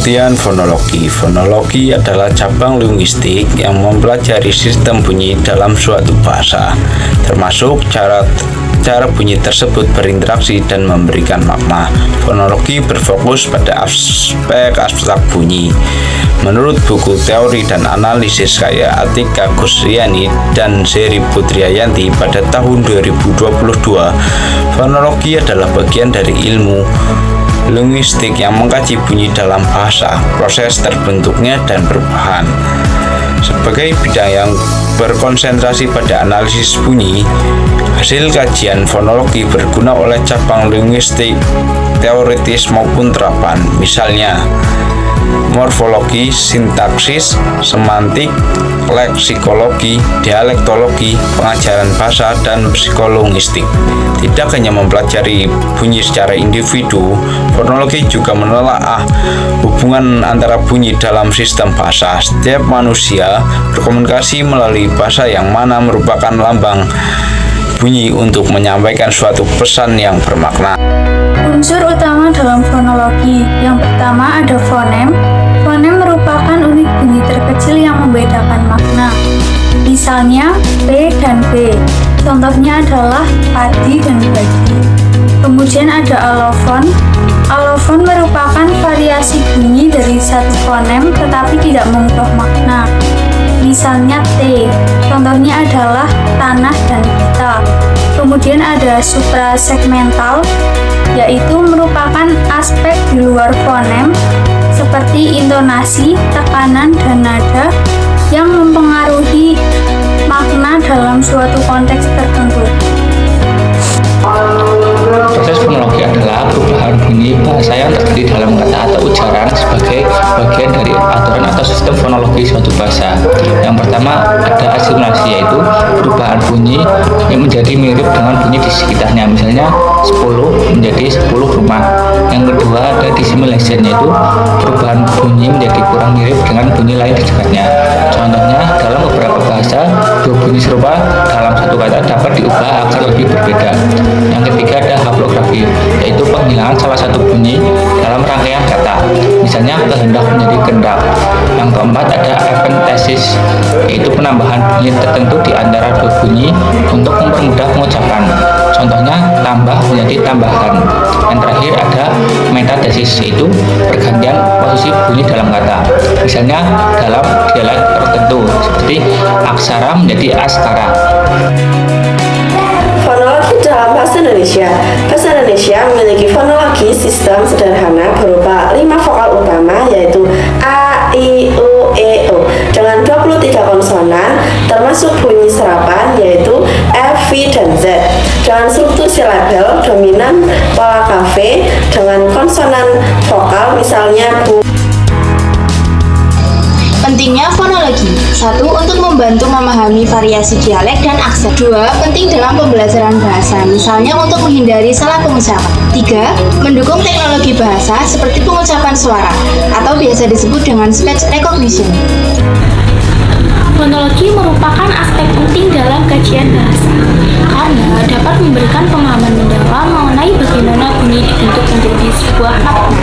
Pengertian fonologi. Fonologi adalah cabang linguistik yang mempelajari sistem bunyi dalam suatu bahasa, termasuk cara bunyi tersebut berinteraksi dan memberikan makna. Fonologi berfokus pada aspek abstrak bunyi. Menurut buku teori dan analisis kayak Atika Ghosriani dan Seri Putriayanti pada tahun 2022, fonologi adalah bagian dari ilmu linguistik yang mengkaji bunyi dalam bahasa, proses terbentuknya dan perubahan. Sebagai bidang yang berkonsentrasi pada analisis bunyi, hasil kajian fonologi berguna oleh cabang linguistik teoritis maupun terapan, misalnya morfologi, sintaksis, semantik, leksikologi, dialektologi, pengajaran bahasa, dan psikolinguistik. Tidak hanya mempelajari bunyi secara individu, fonologi juga menelaah hubungan antara bunyi dalam sistem bahasa. Setiap manusia berkomunikasi melalui bahasa yang mana merupakan lambang bunyi untuk menyampaikan suatu pesan yang bermakna. Unsur utama dalam fonologi. Yang pertama ada fonem. Fonem merupakan unit bunyi terkecil yang membedakan makna. Misalnya P dan B. Contohnya adalah padi dan bagi. Kemudian ada alofon. Alofon merupakan variasi bunyi dari satu fonem tetapi tidak mengubah makna. Misalnya T. Contohnya adalah tanah dan kita. Kemudian ada suprasegmental, yaitu merupakan aspek di luar fonem seperti intonasi, tekanan, dan nada yang mempengaruhi makna dalam suatu konteks tertentu. Proses fonologi adalah perubahan bunyi bahasa yang terjadi dalam kata atau ujaran sebagai bagian dari aturan atau sistem fonologi suatu bahasa. Yang pertama ada asimilasi, yaitu perubahan bunyi yang menjadi mirip dengan bunyi di sekitarnya, misalnya 10 menjadi 10 rumah. Yang kedua ada dissimilation, yaitu perubahan bunyi menjadi kurang mirip dengan bunyi lain di dekatnya. Contohnya dalam beberapa bahasa, dua bunyi serupa dalam satu kata dapat diubah agar lebih berbeda. Yang ketiga ada haplografi, yaitu penghilangan salah satu bunyi dalam rangkaian kata, misalnya kehendak menjadi kendak. Yang keempat ada epenthesis, yaitu penambahan bunyi tertentu di antara dua bunyi untuk mempermudah pengucapan. Contohnya tambah menjadi tambahan. Yang terakhir ada metathesis, yaitu pergantian posisi bunyi dalam kata, misalnya dalam dialek tertentu seperti aksara menjadi askara. Fonologi dalam bahasa Indonesia. Bahasa Indonesia memiliki fonologi sistem sederhana berupa 5 vokal utama, yaitu A, I, U, E, O dengan 23 konsonan termasuk bunyi serapan yaitu F, V, dan Z, dengan struktur silabel dominan pola kafe dengan konsonan vokal misalnya Bu. Pentingnya fonologi. 1. Untuk membantu memahami variasi dialek dan aksen. 2. Penting dalam pembelajaran bahasa, misalnya untuk menghindari salah pengucapan. 3. Mendukung teknologi bahasa seperti pengucapan suara atau biasa disebut dengan speech recognition. Fonologi merupakan aspek penting dalam kajian bahasa karena dapat memberikan pemahaman mendalam mengenai bagaimana bunyi dibentuk menjadi sebuah makna.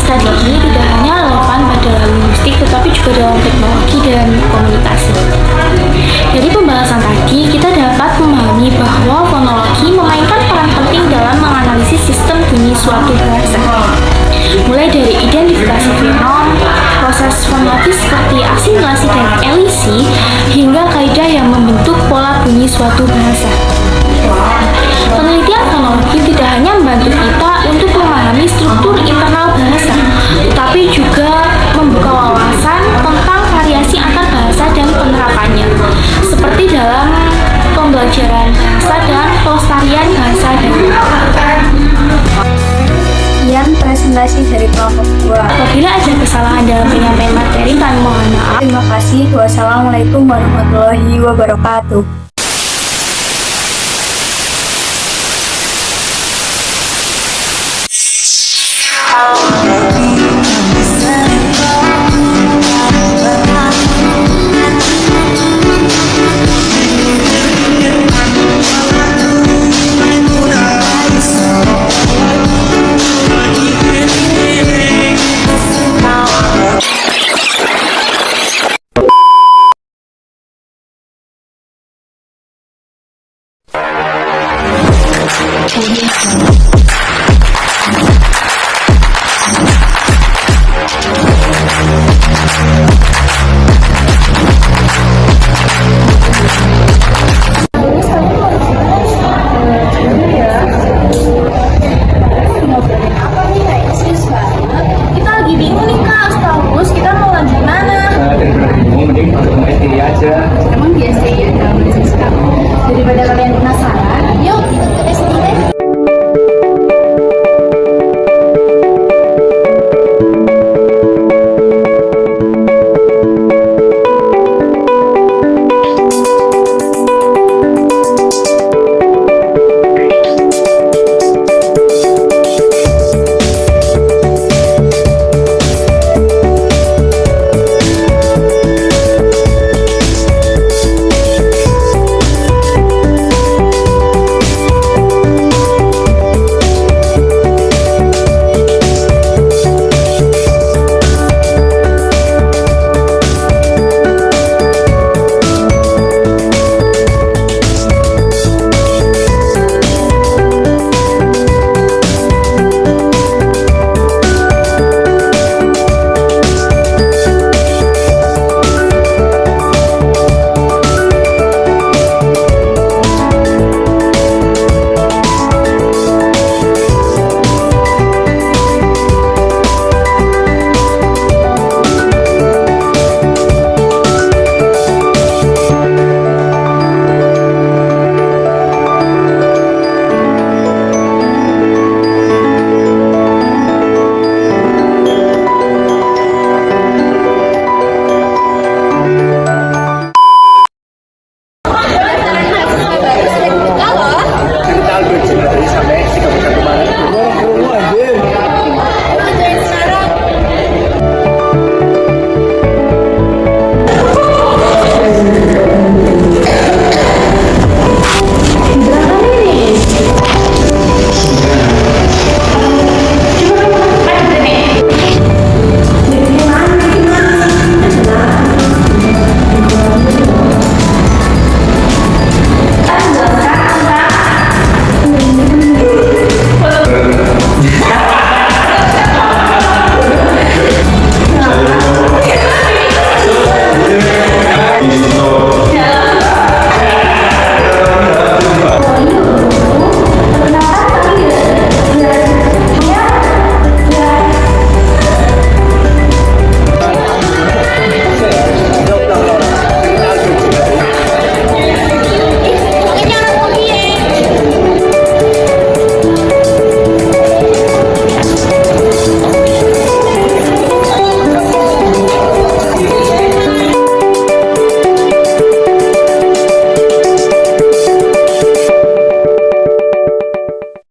Studi ini tidak hanya relevan pada linguistik tetapi juga dalam teknologi dan komunikasi. Dari pembahasan tadi, kita dapat memahami bahwa fonologi memainkan peran penting dalam menganalisis sistem bunyi suatu bahasa. Mulai dari identifikasi fenom, proses fonologis seperti asimilasi dan elisi, hingga kaidah yang membentuk pola bunyi suatu bahasa. Penelitian fonologi tidak hanya membantu kita untuk memahami struktur internal bahasa, tetapi juga membuka wawasan tentang variasi antar bahasa dan penerapannya, seperti dalam pembelajaran bahasa dan pelestarian bahasa dan Sekian presentasi dari kelompok 2. Apabila ada kesalahan dalam penyampaian materi, kami mohon maaf. Terima kasih. Wassalamualaikum warahmatullahi wabarakatuh.